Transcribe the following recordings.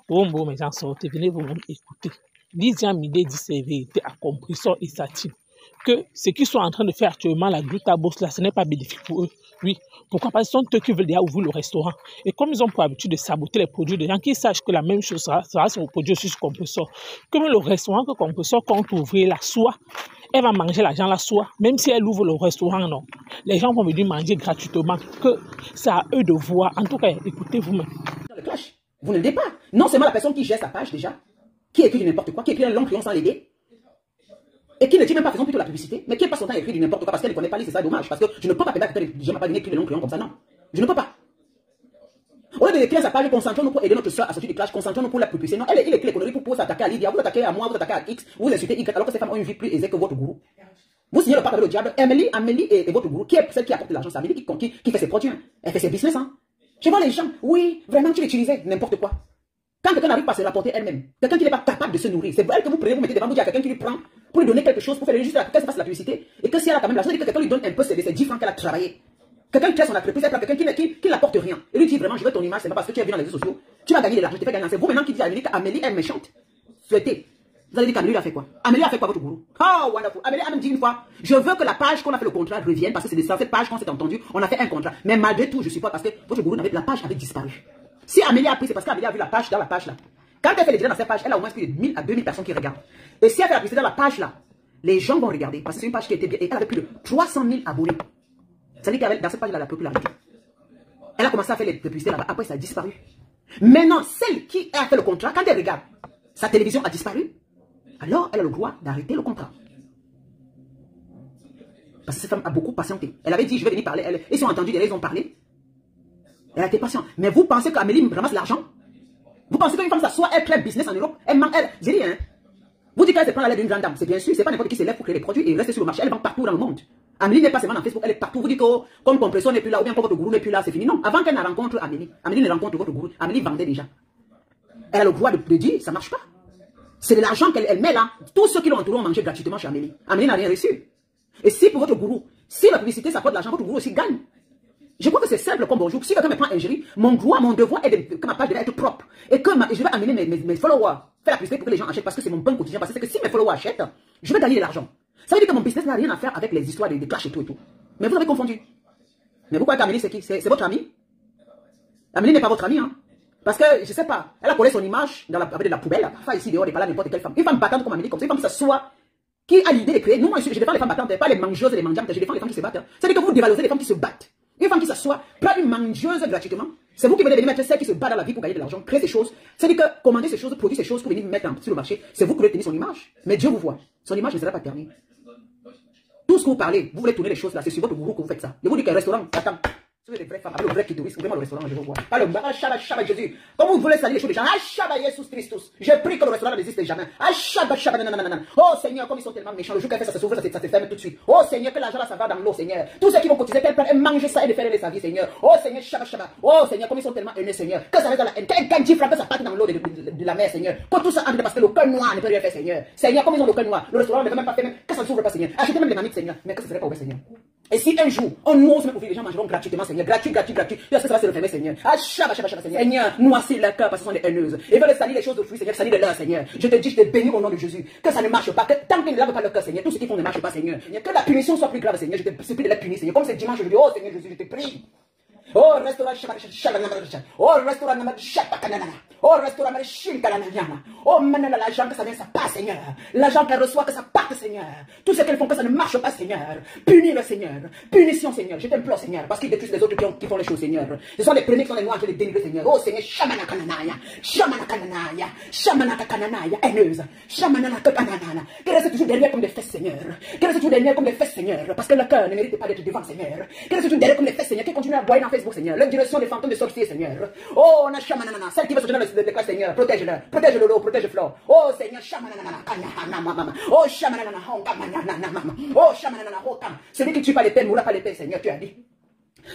Bon, mes gens, sortez, venez vous-même écouter. Lydia Midé dit ses vérités à Compressor et sa team. Que ce qu'ils sont en train de faire actuellement, la Gluta Boss, là, ce n'est pas bénéfique pour eux. Oui. Pourquoi? Parce que ce sont eux qui veulent déjà ouvrir le restaurant. Et comme ils ont pour habitude de saboter les produits des gens, qu'ils sachent que la même chose sera sur le produit aussi sur Compressor. Comme le restaurant que Compressor compte ouvrir là, soit elle va manger l'argent là, soit même si elle ouvre le restaurant, non. Les gens vont venir manger gratuitement. Que c'est à eux de voir. En tout cas, écoutez vous-même. Le clash, vous ne l'aidez pas. Non seulement la personne qui gère sa page déjà, qui écrit du n'importe quoi, qui écrit un long crayon sans l'aider, et qui ne dit même pas faisons plutôt la publicité, mais qui passe son temps à écrire du n'importe quoi parce qu'elle ne connaît pas lire, c'est ça dommage. Parce que je ne peux pas permettre que les gens ne pas venir écrire des longs crayons comme ça, non. Je ne peux pas. Au lieu de écrire sa page, concentrons-nous pour aider notre soeur à sortir du clash, concentrons-nous pour la publicité. Non, il écrit les conneries pour s'attaquer à Lydia, vous attaquez à moi, vous attaquez à X, vous insultez Y, alors que ces femmes ont une vie plus aisée que votre gourou. Vous signez le pacte avec le diable. Amélie et votre gourou, qui est celle qui apporte l'argent, c'est Amélie qui fait ses produits, hein. Elle fait ses business, hein. Je vois les gens, oui, vraiment, tu l'utilisais, n'importe quoi. Quand quelqu'un n'arrive pas à se rapporter elle-même, quelqu'un qui n'est pas capable de se nourrir, c'est elle que vous prenez, vous mettez devant, vous dites à quelqu'un qui lui prend pour lui donner quelque chose, pour faire juste qu'elle se fasse la publicité, et que si elle a quand même l'argent, que quelqu'un lui donne un peu ses 10 francs qu'elle a travaillé. Quelqu'un qui crée son entreprise, elle prend quelqu'un qui n'apporte rien. Et lui dit vraiment, je veux ton image, c'est pas parce que tu es vu dans les réseaux sociaux, tu vas gagner de l'argent, tu te fais gagner. C'est vous maintenant qui dites à Amélie qu'Amélie est méchante. Souhaitez. Vous allez dire qu'Amélie a fait quoi? Amélie a fait quoi votre gourou? Oh, wonderful. Amélie a même dit une fois, je veux que la page qu'on a fait le contrat revienne, parce que c'est de ça, cette page qu'on s'est entendu, on a fait un contrat. Mais malgré tout, je suis pas parce que votre gourou la page avait disparu. Si Amélie a pris, c'est parce qu'Amélie a vu la page dans la page là. Quand elle fait les directs dans cette page, elle a au moins plus de 1000 à 2000 personnes qui regardent. Et si elle fait la publicité dans la page là, les gens vont regarder. Parce que c'est une page qui était bien. Et elle avait plus de 300 000 abonnés. Ça veut dire qu'elle dans cette page là, la popularité. Elle a commencé à faire les publicités là-bas. Après, ça a disparu. Maintenant, celle qui a fait le contrat, quand elle regarde, sa télévision a disparu. Alors, elle a le droit d'arrêter le contrat. Parce que cette femme a beaucoup patienté. Elle avait dit, je vais venir parler. Ils sont entendus, ils ont parlé. Elle a été patiente. Mais vous pensez qu'Amélie ramasse l'argent? Vous pensez qu'une femme s'assoit, elle crée un business en Europe, elle manque, elle, j'ai dit, hein. Vous dites qu'elle se prend à l'aide d'une grande dame, c'est bien sûr, c'est pas n'importe qui se lève pour créer des produits et rester sur le marché, elle vend partout dans le monde. Amélie n'est pas seulement dans Facebook, elle est partout. Vous dites que comme Compressor n'est plus là, ou bien comme votre gourou n'est plus là, c'est fini. Non, avant qu'elle ne rencontre Amélie, Amélie ne rencontre votre gourou, Amélie vendait déjà. Elle a le droit de dire, ça marche pas. C'est de l'argent qu'elle met là. Tous ceux qui l'ont entouré ont mangé gratuitement chez Amélie. Amélie n'a rien reçu. Et si pour votre gourou, si la publicité ça porte de l'argent, votre gourou aussi gagne. Je crois que c'est simple comme bonjour. Si quelqu'un me prend un jury, mon devoir est que ma page devait être propre. Et que je vais amener mes followers, faire la publicité pour que les gens achètent parce que c'est mon pain quotidien. Parce que si mes followers achètent, je vais gagner de l'argent. Ça veut dire que mon business n'a rien à faire avec les histoires de clash et tout et tout. Mais vous avez confondu. Mais vous croyez qu'Amélie c'est qui? C'est votre ami? Amélie n'est pas votre ami, hein? Parce que, je sais pas, elle a collé son image avec de la poubelle, parfois ici dehors et pas là n'importe quelle femme. Une femme battante comme Amélie, comme ça, une femme qui s'assoit, qui a l'idée de créer. Nous, moi, je défends les femmes battantes, pas les mangeuses et les mangeantes, je défends les femmes qui se battent. C'est-à-dire que vous dévalorisez les femmes qui se battent. Une femme qui s'assoit, prend une mangeuse gratuitement. C'est vous qui venez venir mettre celle qui se bat dans la vie pour gagner de l'argent, créer ces choses. C'est-à-dire que commander ces choses, produire ces choses pour venir mettre sur le marché, c'est vous qui voulez tenir son image. Mais Dieu vous voit. Son image ne sera pas terminée. Tout ce que vous parlez, vous voulez tourner les choses là, c'est sur votre gourou que vous faites ça. Je vous dis qu'un restaurant, attends. Si vous êtes des vraies femmes, avec le vrai clitoris, ouvrez-moi le restaurant, je vous vois. Pas le Shabbat Jésus. Comme vous voulez salir les choses des gens, Shabbat Jesus Christus. Je prie que le restaurant n'existe jamais. Shabbat nanana. Oh Seigneur, comme ils sont tellement méchants, le jour qu'elle fait ça se s'ouvre, ça se ferme tout de suite. Oh Seigneur, que l'argent là, ça va dans l'eau, Seigneur. Tous ceux qui vont cotiser, qu'elle prenne, manger ça et de faire les sa vie, Seigneur. Oh Seigneur, Shabbat. Oh Seigneur, comme ils sont tellement haineux, Seigneur. Que ça reste dans la haine. Qu'elle gagne 10 francs, que ça parte dans l'eau de la mer, Seigneur. Que tout ça entre parce que le cœur noir ne peut rien faire, Seigneur. Seigneur, comme ils ont le cœur noir, le restaurant ne peut même pas faire, que ça ne s'ouvre pas, Seigneur. Achetez même des maniques, Seigneur. Mais que ça serait pas ouvert, Seigneur. Et si un jour, on ose même ouvrir, les gens mangeront gratuitement, Seigneur. Gratuit. Est-ce que ça va se refermer, Seigneur? Shabbat, Seigneur. Seigneur, noircis leur cœur parce que ce sont des haineuses. Et veulent salir les choses de fruits, Seigneur, salir de leur, Seigneur. Je te dis, je te bénis au nom de Jésus. Que ça ne marche pas. Que tant qu'ils ne lavent pas leur cœur, Seigneur, tout ce qu'ils font ne marche pas, Seigneur. Que la punition soit plus grave, Seigneur. Je te supplie de la punir, Seigneur. Comme c'est dimanche, je dis, oh Seigneur Jésus, je te prie. Oh, restaurant Oh, restaurant Oh, restaurant Oh, maintenant, l'argent que ça vient, ça passe, Seigneur. L'argent qu'elle reçoit, que ça parte, Seigneur. Tout ce qu'elles font, que ça ne marche pas, Seigneur. Punis le Seigneur. Punition, Seigneur. Je t'implore, Seigneur. Parce qu'ils détruisent les autres qui font les choses, Seigneur. Ce sont les premiers qui sont les noirs, je les dénigre, Seigneur. Oh, Seigneur, Shamanaka, haineuse. Shamanaka, qui reste toujours derrière comme des fesses, Seigneur. Qui reste toujours derrière comme des fesses, Seigneur. Parce que le cœur ne mérite pas d'être devant, Seigneur. Qui reste toujours derrière comme des fesses, Seigneur. Qui continue à boire dans Facebook, Seigneur. Leur direction des fantômes de sorciers, Seigneur. Oh, Shamanana, celle qui va se donner le déclare, Seigneur. Protège-le. Protège le lot, protège Flore. Oh, Seigneur, Shamanana. Oh, Shamanana. Oh, Shamanana. Celui qui tue pas les peines, mourra pas les peines, Seigneur. Tu as dit.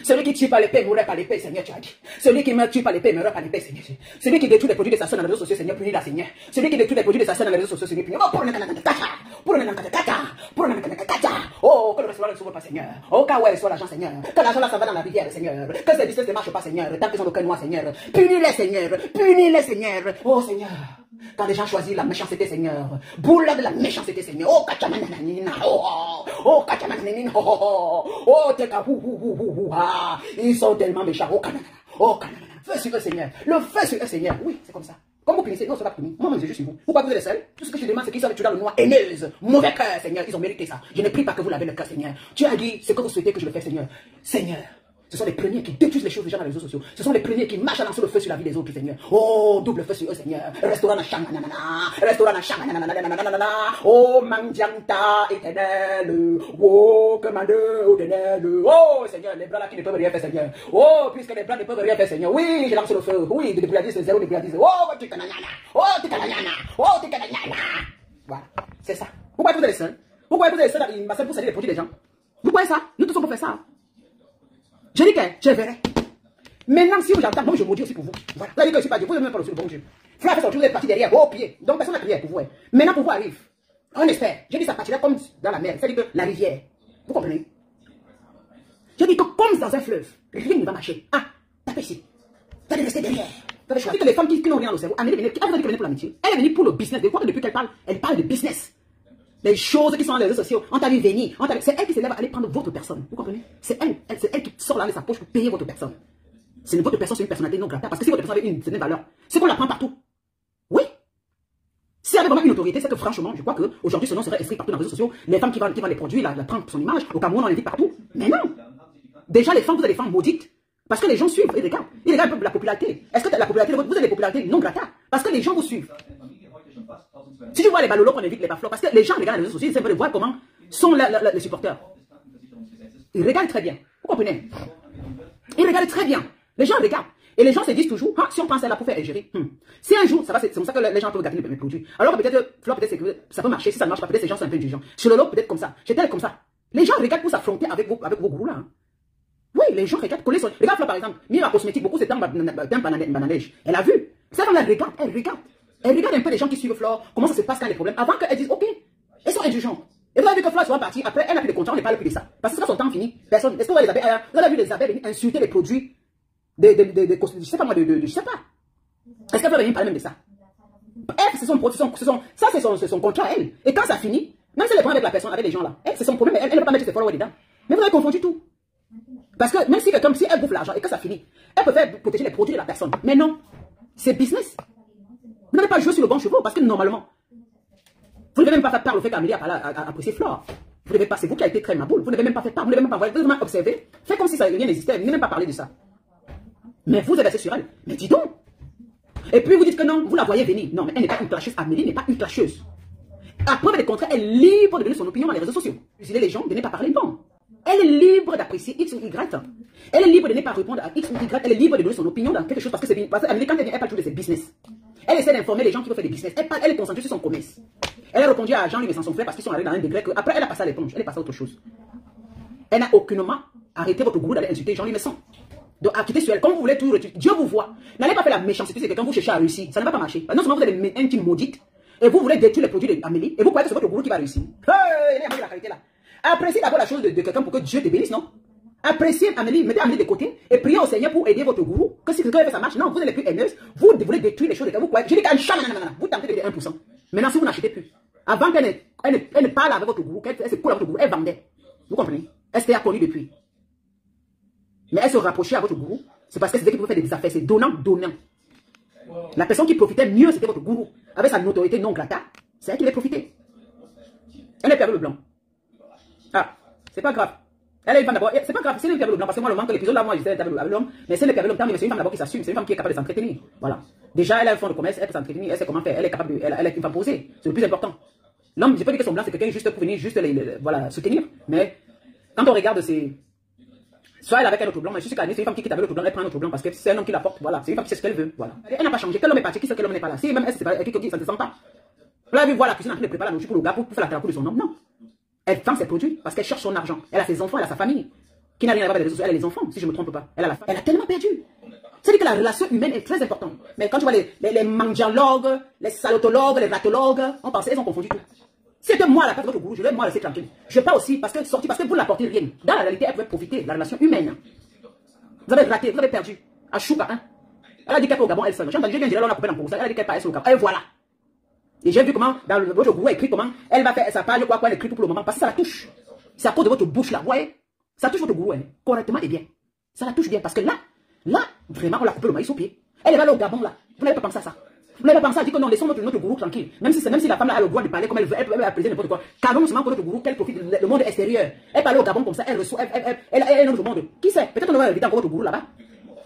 Celui qui tue par l'épée mourrait par l'épée, Seigneur, tu as dit. Celui qui me tue par l'épée meurt par l'épée, Seigneur. Celui qui détruit les produits de sa soeur dans les réseaux sociaux, Seigneur, punit-la, Seigneur. Celui qui détruit les produits de sa soeur dans les réseaux sociaux, Seigneur, punit-la. Oh, que le restaurant ne s'ouvre pas, Seigneur. Oh, qu'à où elle soit l'argent, Seigneur. Que l'argent là, ça va dans la rivière, Seigneur. Que ces business ne marchent pas, Seigneur. Tant qu'ils sont au cœur noir, Seigneur. Punis-les, Seigneur. Punis-les, Seigneur. Oh, Seigneur. Quand les gens choisissent la méchanceté, Seigneur. Boule de la méchanceté, Seigneur. Oh, kachamananina. Oh, kachamananina. Oh, teka, ils sont tellement méchants. Oh, kanana. Oh, kanana. Feu sur eux, Seigneur. Le feu sur eux, Seigneur. Oui, c'est comme ça. Comme vous punissez, non, c'est pas puni. Moi-même, je suis vous. Pourquoi vous êtes seuls? Tout ce que je demande, c'est qu'ils savent tuer dans le noir, haineuse, mauvais cœur, Seigneur. Ils ont mérité ça. Je ne prie pas que vous l'avez le cœur, Seigneur. Tu as dit ce que vous souhaitez que je le fasse, Seigneur. Seigneur. Ce sont les premiers qui détruisent les choses des gens dans les réseaux sociaux. Ce sont les premiers qui marchent à lancer le feu sur la vie des autres, Seigneur. Oh, double feu sur eux, Seigneur. Restaurant na changanana. Restaurant na changanana. Oh, mandianta éternel. Oh, commandeur éternel. Oh, Seigneur, les bras là qui ne peuvent rien faire, Seigneur. Oh, puisque les bras ne peuvent rien faire, Seigneur. Oui, je lance le feu. Oui, de débrouillardise, de zéro débrouillardise. Oh, tu cananyana. Oh, tu cananyana. Oh, tu cananyana. Voilà, c'est ça. Pourquoi vous êtes seuls? Pourquoi vous êtes seuls? Il m'a pour salir les produits des gens. Vous voyez ça? Nous tous on peut faire ça. Je dis que je verrai. Maintenant, si vous j'entends, moi je maudis aussi pour vous. Voilà. Là, je dis que je ne suis pas Dieu. Vous n'avez même pas reçu le bon Dieu. Frère fait sortir, vous êtes parti derrière, vos pieds. Donc personne n'a prié pour vous. Maintenant, pour vous arrive. On espère. Je dis ça partira comme dans la mer. C'est-à-dire que la rivière. Vous comprenez? Je dis que comme dans un fleuve, rien ne va marcher. Ah, tapez ici. Vous allez rester derrière. Vous avez choisi que les femmes qui n'ont rien au cerveau. Amélie venait, elle vous a dit qu'elle venait pour l'amitié. Elle est venue pour le business. Depuis qu'elle parle, elle parle de business. Les choses qui sont dans les réseaux sociaux, on t'a vu venir, c'est elle qui se lève à aller prendre votre personne. Vous comprenez? C'est elle qui sort là de sa poche pour payer votre personne. Votre personne, c'est une personnalité non grata. Parce que si votre personne avait une certaine valeur, c'est qu'on la prend partout. Oui. Si elle avait vraiment une autorité, c'est que franchement, je crois qu'aujourd'hui, ce nom serait inscrit partout dans les réseaux sociaux. Les femmes qui vendent les produits, la prendre pour son image. Au Cameroun, on l'invite partout. Mais non. Déjà, les femmes, vous êtes des femmes maudites. Parce que les gens suivent. Ils regardent la popularité. Est-ce que la popularité, vous avez des popularités non grata? Parce que les gens vous suivent. Si tu vois les balolos qu'on invite, les baflots, parce que les gens regardent les réseaux sociaux, ils essaient de voir comment sont les supporters. Ils regardent très bien. Vous comprenez? Ils regardent très bien. Les gens regardent. Et les gens se disent toujours, ah, si on pense à là pour faire ingérer, si un jour, ça va, c'est comme ça que les gens peuvent gâter mes produits. Alors peut-être, Flo, peut-être que ça peut marcher. Si ça ne marche pas, peut-être ces gens sont un peu intelligents. Sur le lot, peut-être comme ça. J'étais comme ça. Les gens regardent pour s'affronter avec vos gourous là. Oui, les gens regardent coller sur. Regarde Flo, par exemple. Mira Cosmétique, beaucoup c'est un bananège. Elle a vu. Ça, elle regarde, elle regarde. Elle regarde un peu les gens qui suivent Flore, comment ça se passe quand les problèmes, avant qu'elles disent, ok, elles sont indulgentes. Et vous avez vu que Flore soit partie, après elle n'a plus de contrat, on ne parle plus de ça. Parce que quand son temps fini, personne. Est-ce que vous avez vu les abeilles venir insulter les produits je sais pas moi, je sais pas. Est-ce qu'elle va venir parler même de ça? Elle, c'est son contrat, elle. Et quand ça finit, même si elle est problème avec la personne, avec les gens là, elle, c'est son problème, elle ne peut pas mettre ses followers dedans. Mais vous avez confondu tout. Parce que même si quelqu'un, si elle bouffe l'argent et que ça finit, elle peut faire protéger les produits de la personne. Mais non, c'est business. Vous n'avez pas joué sur le bon cheval parce que normalement, vous ne devez même pas faire part au fait qu'Amélie a apprécié Flore. Vous ne devez pas, c'est vous qui avez été très maboule. Vous ne devez même pas faire part, vous ne devez même pas voir, vous devez même observer. Faites comme si ça rien n'existait, vous n'avez même pas parlé de ça. Mais vous êtes resté sur elle. Mais dis donc. Et puis vous dites que non, vous la voyez venir. Non, mais elle n'est pas une clasheuse. Amélie n'est pas une clasheuse. À preuve des contraires, elle est libre de donner son opinion dans les réseaux sociaux. Usiner les gens, de ne pas parler bon. Elle est libre d'apprécier X ou Y. Elle est libre de ne pas répondre à X ou Y. Elle est libre de donner son opinion dans quelque chose parce que c'est bien. Parce qu'Amélie, quand elle vient, elle parle toujours de ses business. Elle essaie d'informer les gens qui veulent faire des business. Elle est concentrée sur son commerce. Elle a répondu à Jean-Louis Messon, son frère, parce qu'ils sont arrivés dans un degré que après elle a passé à l'éponge. Elle est passée à autre chose. Elle n'a aucunement arrêté votre gourou d'aller insulter Jean-Louis Messon. Donc, quitter sur elle, comme vous voulez tout retirer. Dieu vous voit. N'allez pas faire la méchanceté, c'est que quand vous cherchez à réussir, ça ne va pas marcher. Non seulement vous êtes un team maudite, et vous voulez détruire les produits d'Amélie, et vous croyez que c'est votre gourou qui va réussir. Il y a la qualité là. Appréciez d'abord la chose de quelqu'un pour que Dieu te bénisse, non? Appréciez Amélie, mettez Amélie de côté, et priez au Seigneur pour aider votre gourou. Que si quelqu'un fait ça marche, non, vous êtes les plus haineuses, vous voulez détruire les choses de quelqu'un, vous croyez. Je dis qu'un chat, vous tentez de 1%. Maintenant, si vous n'achetez plus, avant qu'elle ne parle avec votre gourou, qu'elle se coule avec votre gourou, elle vendait. Vous comprenez? Est-ce qu'elle a connu depuis? Mais elle se rapprochait à votre gourou. C'est parce que c'est elle qui pouvait faire des affaires. C'est donnant. La personne qui profitait mieux, c'était votre gourou. Avec sa notoriété non grata, c'est elle qui avait profité. Elle est perdu le blanc. Ah, c'est pas grave. Elle est une femme d'abord. C'est pas grave, c'est une perdu le blanc. Parce que moi, le manque de l'épisode là, moi, je disais avec l'homme. Mais c'est une perdu le blanc, mais c'est une femme d'abord qui s'assume. C'est une femme qui est capable de s'entretenir. Voilà. Déjà, elle a un fonds de commerce, elle peut s'entretenir, elle sait comment faire. Elle est capable de. Elle est une femme posée. C'est le plus important. L'homme, je peux dire que son blanc, c'est quelqu'un juste pour venir juste voilà, soutenir. Mais quand on regarde ces. Soit elle avec un autre blanc, mais je suis c'est une femme qui quitte avec l'autre blanc, elle prend un autre blanc parce que c'est un homme qui la porte, voilà, c'est une femme qui sait ce qu'elle veut, voilà. Elle n'a pas changé, quel homme est parti, qui sait quel homme n'est pas là. Si même elle, c'est pas quelqu'un qui ça ne se sent pas. Vous l'avez vu voir la cuisine en train de préparer la nourriture pour le gars, pour faire la thérapie de son homme, non. Elle vend ses produits parce qu'elle cherche son argent. Elle a ses enfants, elle a sa famille. qui n'a rien à voir avec les réseaux sociaux, elle a les enfants, si je ne me trompe pas. Elle a tellement perdu. C'est-à-dire que la relation humaine est très importante. Mais quand tu vois les mangialogues, les salotologues, les ratologues, on pensait, ils ont confondu tout. C'était moi la place de votre gourou, je vais moi laisser tranquille. Je pas aussi parce que vous n'apportez rien. Dans la réalité, elle pouvait profiter de la relation humaine. Vous avez raté, vous avez perdu. À Chouka, hein. Elle a dit qu'elle est au Gabon, elle seule. J'ai entendu, j'ai on a coupé dans le elle a dit qu'elle est au Gabon. Et voilà. Et j'ai vu comment, dans votre gourou a écrit comment, elle va faire sa page, quoi, elle écrit tout pour le moment, parce que ça la touche. C'est à cause de votre bouche là, vous voyez. Ça touche votre gourou, hein, correctement et bien. Ça la touche bien, parce que là, vraiment, on l'a coupé le maïs au pied. Elle est allée au Gabon là. Vous n'avez pas pensé à ça. Vous n'avez pas pensé à dire que non, laissons notre gourou tranquille. Même si la femme là a le droit de parler comme elle veut, elle peut appeler n'importe quoi. Calmons seulement pour notre gourou, qu'elle profite du monde extérieur. Elle parle au Gabon comme ça, elle reçoit, elle est dans le monde. Qui sait? Peut-être qu'on va inviter encore votre gourou là-bas.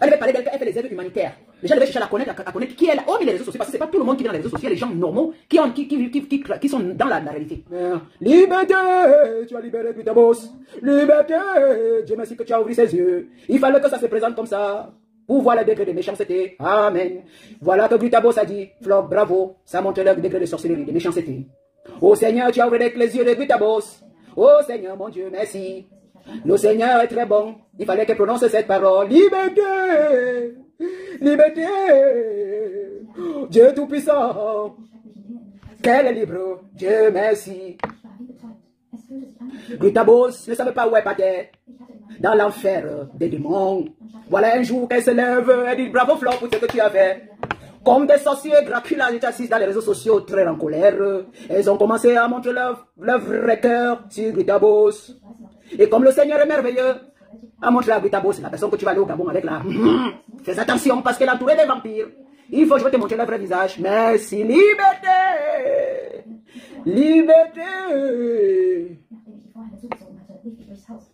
Elle va parler d'elle, elle fait les œuvres humanitaires. Les gens devaient chercher à connaître qui est là. Hormis les réseaux sociaux, parce que c'est pas tout le monde qui vit dans les réseaux sociaux, les gens normaux qui sont dans la réalité. Liberté, tu as libéré ta bosse. Liberté, Dieu merci que tu as ouvert ses yeux. Il fallait que ça se présente comme ça. Pour voir le degré de méchanceté. Amen. Voilà que Gutabos a dit. Flop, bravo. Ça montre le degré de sorcellerie, de méchanceté. Oh Seigneur, tu as ouvert les yeux de Gutabos. Oh Seigneur, mon Dieu, merci. Le Seigneur est très bon. Il fallait qu'elle prononce cette parole. Liberté. Liberté. Dieu Tout-Puissant. Qu'elle est libre. Dieu merci. Gutabos ne savait pas où elle partait. Dans l'enfer des démons. Voilà un jour qu'elle se lève, elle dit bravo Flo pour ce que tu as fait. Comme des sorciers, Dracula est assis dans les réseaux sociaux très en colère. Elles ont commencé à montrer leur vrai cœur sur Gutabos. Et comme le Seigneur est merveilleux, à montrer à Gutabos, la personne que tu vas aller au Gabon avec là. Fais attention parce qu'elle est entourée des vampires. Il faut que je vais te montrer leur vrai visage. Merci, liberté. Liberté.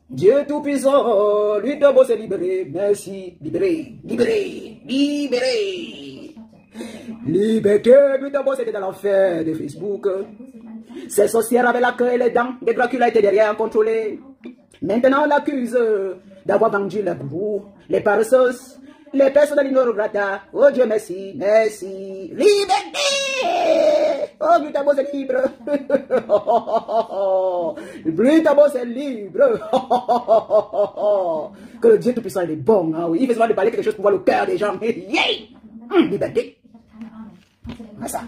Dieu Tout-Puissant, lui de beau s'est libéré, merci, libéré, libéré, libéré. Liberté, lui de beau c'était dans l'enfer de Facebook. Ces sorcières avaient la queue et les dents, des Dracula étaient derrière contrôlés. Maintenant on l'accuse d'avoir vendu le gourou, les paresseuses, les personnes de l'ignorograta. Oh Dieu merci, merci, liberté. Oh, Gutabos est libre. Gutabos est libre. Que le Dieu Tout-Puissant il est bon. Hein, oui. Il fait souvent de parler quelque chose pour voir le cœur des gens. Yeah. Liberté. Ah, ça.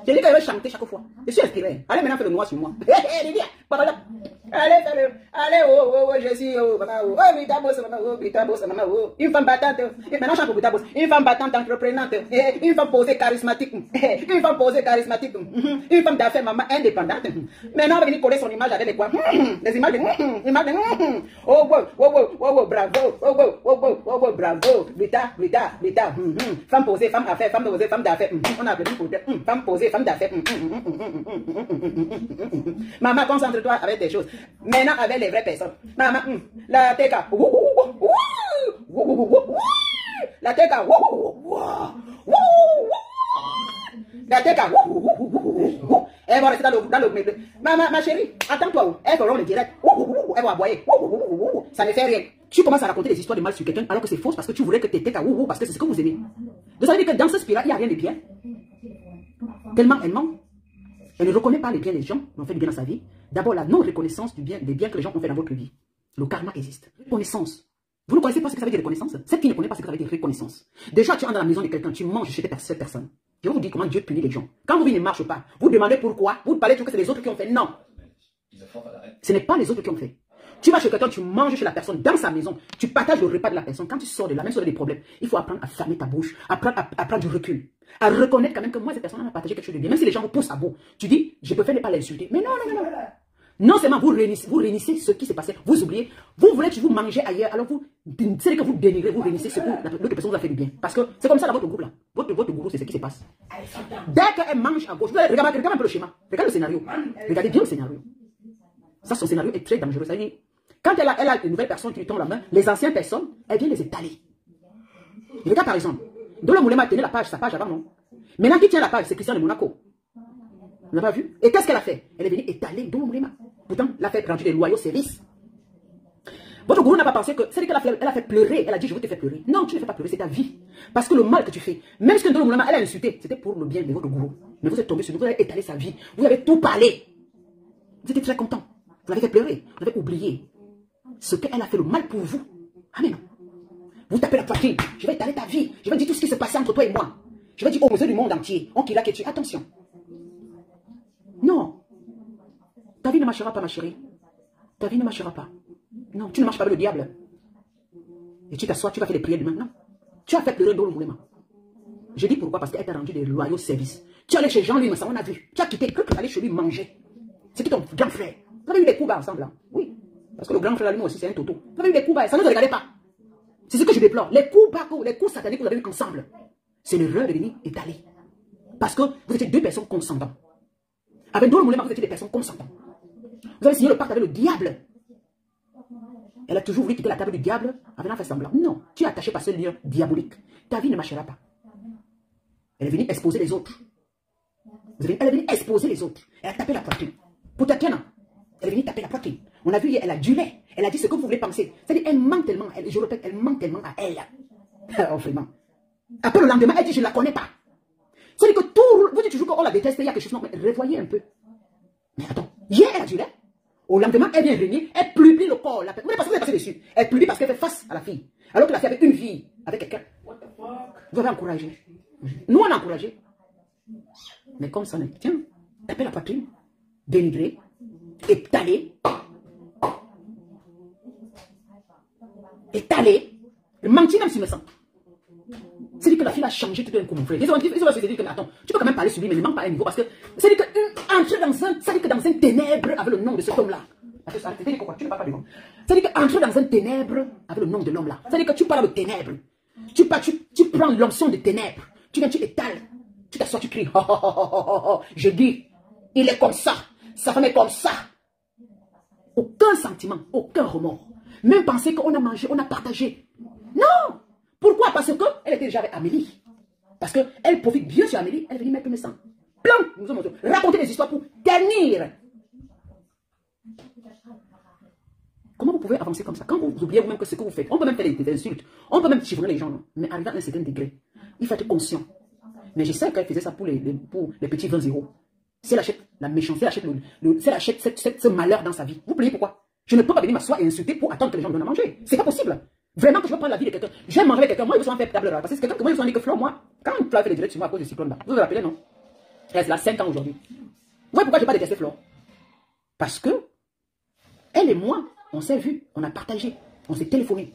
J'ai dit qu'elle va chanter chaque fois. Je suis inspiré. Allez maintenant faire le noir sur moi. Allez, fais-le. Allez, oh, je suis, oh, maman, oh, Gutabos, maman, oh. Une femme battante. Et maintenant, chante pour Gutabos. Une femme battante, entreprenante. Une femme posée, charismatique. Une femme posée, charismatique. Une femme d'affaires, maman, indépendante. Maintenant, on va venir coller son image avec les quoi? Les images de, oh, wow, bravo. Oh, bravo. Rita. Femme posée, femme affaires, femme posée, femme d'affaires. On a appelé pour femme posée, femme d'affaires. Maman, concentre-toi avec des choses. Maintenant, avec les vraies personnes. Maman, la teka. La teka. La teka. Elle va rester dans le... Ma chérie, attends-toi. Elle fera le direct. Elle va aboyer. Ça ne fait rien. Tu commences à raconter des histoires de mal sur quelqu'un alors que c'est faux parce que tu voudrais que tes teka parce que c'est ce que vous aimez. Vous savez que dans ce spirale, il n'y a rien de bien. Tellement elle ment. Elle ne reconnaît pas les biens des gens qui ont fait du bien dans sa vie. D'abord, la non-reconnaissance des biens que les gens ont fait dans votre vie. Le karma existe. Reconnaissance. Vous ne connaissez pas ce que ça veut dire reconnaissance? Celle qui ne connaît pas ce que ça veut dire reconnaissance. Déjà, tu entres dans la maison de quelqu'un, tu manges chez cette personne. Je vais vous dire comment Dieu punit les gens. Quand vos vies ne marchent pas, vous demandez pourquoi, vous parlez que c'est les autres qui ont fait. Non. Ce n'est pas les autres qui ont fait. Tu vas chez quelqu'un, tu manges chez la personne, dans sa maison, tu partages le repas de la personne. Quand tu sors de là, même si tu as des problèmes, il faut apprendre à fermer ta bouche, apprendre à prendre du recul, à reconnaître quand même que moi, cette personne a partagé quelque chose de bien. Même si les gens vous poussent à bout, tu dis, je préfère ne pas l'insulter. Mais non. Non seulement vous réunissez ce qui s'est passé, vous oubliez, vous voulez que vous mangez ailleurs, alors c'est que vous dénigrez, vous réunissez ce que l'autre personne vous a fait du bien. Parce que c'est comme ça dans votre groupe là. Votre groupe, c'est ce qui se passe. Dès qu'elle mange à gauche, regardez un peu le schéma, regardez le scénario. Regardez bien le scénario. Ça, son scénario est très dangereux. Ça veut dire, quand elle a une nouvelle personne qui lui tend la main, les anciennes personnes, elle vient les étaler. Regarde par exemple, Dolo Moulema tenait sa page avant, non? Maintenant, qui tient la page, c'est Christian de Monaco. Vous n'avez pas vu? Et qu'est-ce qu'elle a fait? Elle est venue étaler Dolo Moulema. Pourtant, elle a fait rendre des loyaux services. Votre gourou n'a pas pensé que, c'est qu'elle a fait pleurer. Elle a dit, je veux te faire pleurer. Non, tu ne fais pas pleurer, c'est ta vie. Parce que le mal que tu fais, même ce que Dolo Moulema, elle a insulté, c'était pour le bien de votre gourou. Mais vous êtes tombé sur lui, vous avez étalé sa vie. Vous avez tout parlé. Vous étiez très content. Vous l'avez fait pleurer. Vous avez oublié ce qu'elle a fait le mal pour vous. Ah mais non. Vous tapez la poitrine. Je vais étaler ta vie. Je vais dire tout ce qui se passait entre toi et moi. Je vais dire aux yeux du monde entier. On qui l'a que tu. Attention. Non. Ta vie ne marchera pas, ma chérie. Ta vie ne marchera pas. Non, tu ne marches pas avec le diable. Et tu t'assois, tu vas faire les prières demain. Non. Tu as fait pleurer Ndolo Moulema. Je dis pourquoi, parce qu'elle t'a rendu des loyaux services. Tu es allé chez Jean-Louis Massa, on a vu. Tu as quitté, que tu es allé chez lui manger. C'était ton grand frère. Vous avez eu des coups bas ensemble, là. Oui. Parce que le grand frère, lui aussi, c'est un toto. Vous avez eu des coups bas, ça ne vous regardez pas. C'est ce que je déplore. Les coups bas, les coups sataniques que vous avez eu ensemble. C'est l'erreur de venir étaler. Parce que vous étiez deux personnes consentantes. Avec Ndolo Moulema, vous étiez des personnes consentantes. Vous avez signé le pacte avec le diable. Elle a toujours voulu quitter la table du diable en venant faire semblant. Non, tu es attaché par ce lien diabolique. Ta vie ne marchera pas. Elle est venue exposer les autres. Elle est venue exposer les autres. Elle a tapé la poitrine. Pour Tatiana, elle est venue taper la poitrine. On a vu hier, elle a duré. Elle a dit ce que vous voulez penser. C'est-à-dire, elle ment tellement. Je répète, elle ment tellement à elle. Oh, vraiment. Après le lendemain, elle dit, je ne la connais pas. C'est-à-dire que tout, vous dites toujours qu'on la déteste, il y a quelque chose. Non, mais revoyez un peu. Mais attends, hier, elle a duré. Au lendemain, elle vient venir, elle publie le corps. Vous voulez parce que vous êtes passé dessus. Elle publie parce qu'elle fait face à la fille. Alors que la fille avait une vie avec quelqu'un. Vous avez encouragé. Nous, on a encouragé. Mais comme ça n'est. Tiens, taper la poitrine, dénigrer, étaler, mentir même sur le sang. C'est-à-dire que la fille a changé tout d'un coup, mon frère. Ils ont se dire que, attends, tu peux quand même parler sur lui, mais ne manque pas à un niveau. Parce que, c'est-à-dire qu'entrer dans un ténèbre avec le nom de cet homme-là. Parce que ça, c'est-à-dire quoi? Tu ne parles pas de nom. C'est-à-dire qu'entrer dans un ténèbre avec le nom de l'homme-là. C'est-à-dire que tu parles de ténèbres. Tu prends l'onction de ténèbres. Tu viens, tu étales. Tu t'assois, tu cries. Oh, oh, oh, oh, oh, oh. Je dis, il est comme ça. Sa femme est comme ça. Aucun sentiment, aucun remords. Même penser qu'on a mangé, on a partagé. Non! Pourquoi? Parce qu'elle était déjà avec Amélie. Parce qu'elle profite bien sur Amélie. Elle est venue mettre le sang. Plein. Nous avons raconté des histoires pour ternir. Comment vous pouvez avancer comme ça? Quand vous oubliez vous-même que ce que vous faites, on peut même faire des insultes. On peut même chivrer les gens. Non? Mais arrivé à un certain degré, il faut être conscient. Mais je sais qu'elle faisait ça pour les petits 20-0. Si elle achète la méchanceté, si elle achète ce malheur dans sa vie, vous payez pourquoi? Je ne peux pas venir m'asseoir et insulter pour attendre que les gens me donnent à manger. C'est pas possible. Vraiment que je veux prendre la vie de quelqu'un. Je vais manger avec quelqu'un. Moi, il veut faire table rase. Parce que c'est quelqu'un que moi, ils ont dit que Flo, moi, quand Flo a fait les directs sur moi à cause du cyclone là, vous vous rappelez, non? Elle a 5 ans aujourd'hui. Vous voyez pourquoi je n'ai pas détesté Flo? Parce que elle et moi, on s'est vus, on a partagé, on s'est téléphoné.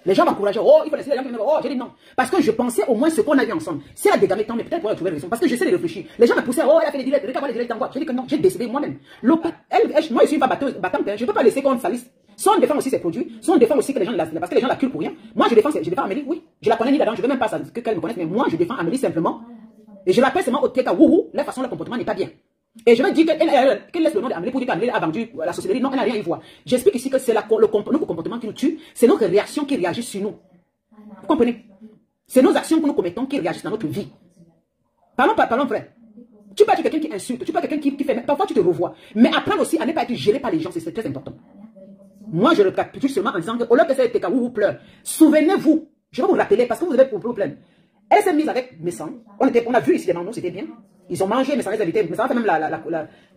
Les gens m'encourageaient. Oh, il faut laisser les gens qui me disent. Oh, j'ai dit non. Parce que je pensais au moins ce qu'on a vu ensemble. Si elle a dégamé tant, mais peut-être pour trouver raison. Parce que j'essaie de réfléchir. Les gens me poussaient. Oh, elle a fait des directs. Regarde les directs d'envoi. J'ai dit que non, j'ai décidé moi-même. Moi, je suis une femme battante. Je ne peux pas laisser qu'on salisse. Soit on défend aussi ses produits, soit on défend aussi que les gens parce que les gens la culent pour rien. Moi, je défends Amélie, oui. Je la connais ni là-dedans, je ne veux même pas qu'elle me connaisse, mais moi, je défends Amélie simplement. Et je l'appelle seulement au Teka Wouhou, la façon, le comportement n'est pas bien. Et je vais dire qu'elle laisse le nom d'Amélie pour dire qu'Amélie a vendu la société. Non, elle n'a rien à y voir. J'explique ici que c'est notre comportement qui nous tue, c'est notre réaction qui réagit sur nous. Vous comprenez? C'est nos actions que nous commettons qui réagissent dans notre vie. Parlons vrai. Tu peux être quelqu'un qui insulte, tu peux être quelqu'un qui fait. Parfois, tu te revois. Mais apprendre aussi à ne pas être géré par les gens, c'est très important. Moi, je le capture seulement en disant que, au lieu que ça ait été où vous pleure, souvenez-vous, je vais vous rappeler parce que vous avez pour problème. Elle s'est mise avec Messan. On a vu ici les mamans, c'était bien. Ils ont mangé, Messan les invités. Messan a fait même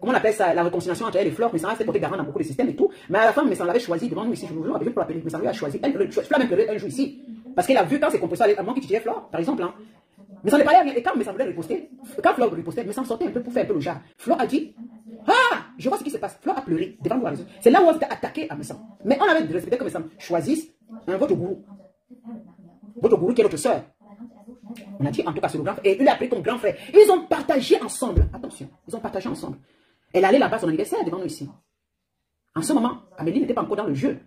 comment on appelle ça, la réconciliation entre elle et Flore. Messan a fait porter garant dans beaucoup de systèmes et tout. Mais à la fin, Messan l'avait choisi devant nous ici. Je vous rappelle pour l'appeler. Messan lui a choisi. Flore a même pleuré un jour ici. Parce qu'elle a vu quand ses composants à moi qui titillait Flore, par exemple. Hein. Messan n'est pas rien. Et quand Messan voulait riposter, quand Flore ripostait, Messan sortait un peu pour faire un peu le jar. Flore a dit, ah, je vois ce qui se passe. Flore a pleuré devant nous à raison. C'est là où on s'était attaqué à Messan. Mais on avait respecté que Messan choisisse votre gourou. Votre gourou qui est notre soeur. On a dit en tout cas c'est le grand frère. Et il a appelé comme grand frère. Ils ont partagé ensemble. Attention, ils ont partagé ensemble. Elle allait là-bas son anniversaire devant nous ici. En ce moment, Amélie n'était pas encore dans le jeu.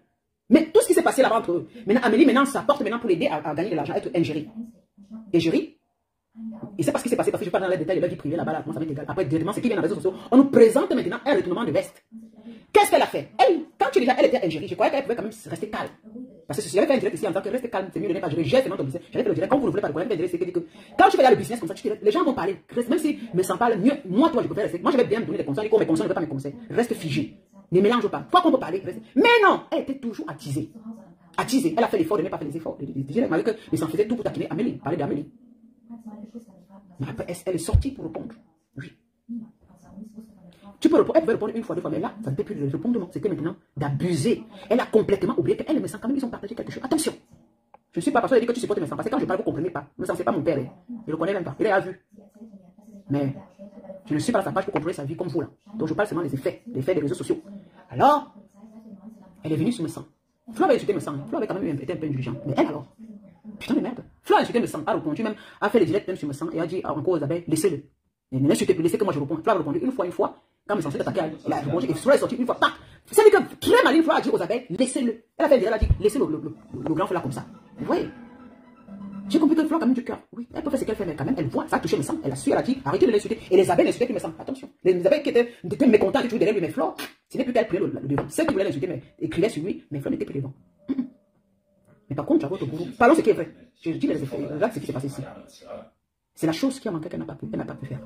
Mais tout ce qui s'est passé là-bas entre eux. Maintenant, Amélie maintenant s'apporte maintenant pour l'aider à gagner de l'argent, à être ingérée. Et Géry, il sait pas ce qui s'est passé parce que je ne vais pas dans les détails de la vie privée là-bas, moi ça m'est égal. Après, directement, c'est qui vient dans les réseaux sociaux. On nous présente maintenant un retournement de veste. Qu'est-ce qu'elle a fait? Elle, quand tu disais elle était ingérée, je croyais qu'elle pouvait quand même rester calme. Parce que si j'avais fait un direct ici en tant que rester calme, c'est mieux de ne pas gérer. J'ai fait notre business. J'avais fait le direct. Quand vous ne voulez pas le problème, c'est que quand tu fais le business comme ça, les gens vont parler. Même si me sent pas mieux, moi, toi, je peux faire rester. Moi, je vais bien me donner des conseils. Mes conseils ne veulent pas mes conseils. Reste figé. Ne mélange pas. Quoi qu'on peut parler, reste. Mais non, elle était toujours attisée. Attisée. Elle a fait l'effort de ne pas faire les efforts. Malgré que mais ça en faisait tout pour taquiner Amélie. Parler d'Amélie. Mais après, elle est sortie pour répondre. Oui. Tu peux répondre, elle pouvait répondre une fois, deux fois, mais là, ça ne peut plus de répondre. C'était maintenant d'abuser. Elle a complètement oublié qu'elle et mes sangs, quand même, ils ont partagé quelque chose. Attention. Je ne suis pas parce qu'elle dit que tu supportes mes sangs. Parce que quand je parle, vous ne comprenez pas. Mes sangs, c'est pas mon père. Hein. Je le connais même pas. Il a vu. Mais je ne suis pas à sa page pour contrôler sa vie comme vous là. Donc je parle seulement des effets des réseaux sociaux. Alors, elle est venue sur mes sangs. Flo avait insulté mes sangs. Flo avait quand même été un peu indulgent. Mais elle alors, putain de merde. Flo a insulté mes sangs, a répondu même, a fait les directs même sur mes sangs et a dit encore aux abeilles, laissez-le. Ne l'insultez plus, laissez que moi je réponds. Flo a répondu une fois. Quand mes sangs s'est attaqué à elle, il a répondu et Flo est sorti une fois. C'est-à-dire que très malin, Flo a dit aux abeilles, laissez-le. Elle a fait le direct, elle a dit, laissez le grand Flo là comme ça. Vous voyez? J'ai compris que Flo a quand même du cœur. Oui, elle peut faire ce qu'elle fait, mais quand même, elle voit, ça a touché mes sangs. Elle a su, elle a dit, arrêtez de l'insulter. Et les abeilles n'insultaient plus mes sangs. Attention. Les abeilles qui étaient mécontentes, qui étaient derrière lui, mais Flo, ce n'est plus qu'elle prenait le devant. Celles qui voulaient l'insulter, mais écrivaient sur lui, mais Flo n'était plus devant. Mais par contre, tu as votre boulot. Parlons ce qui est vrai. Je dis les effets. Regarde ce qui s'est passé ici. C'est la chose qui a manqué qu'elle n'a pas pu faire.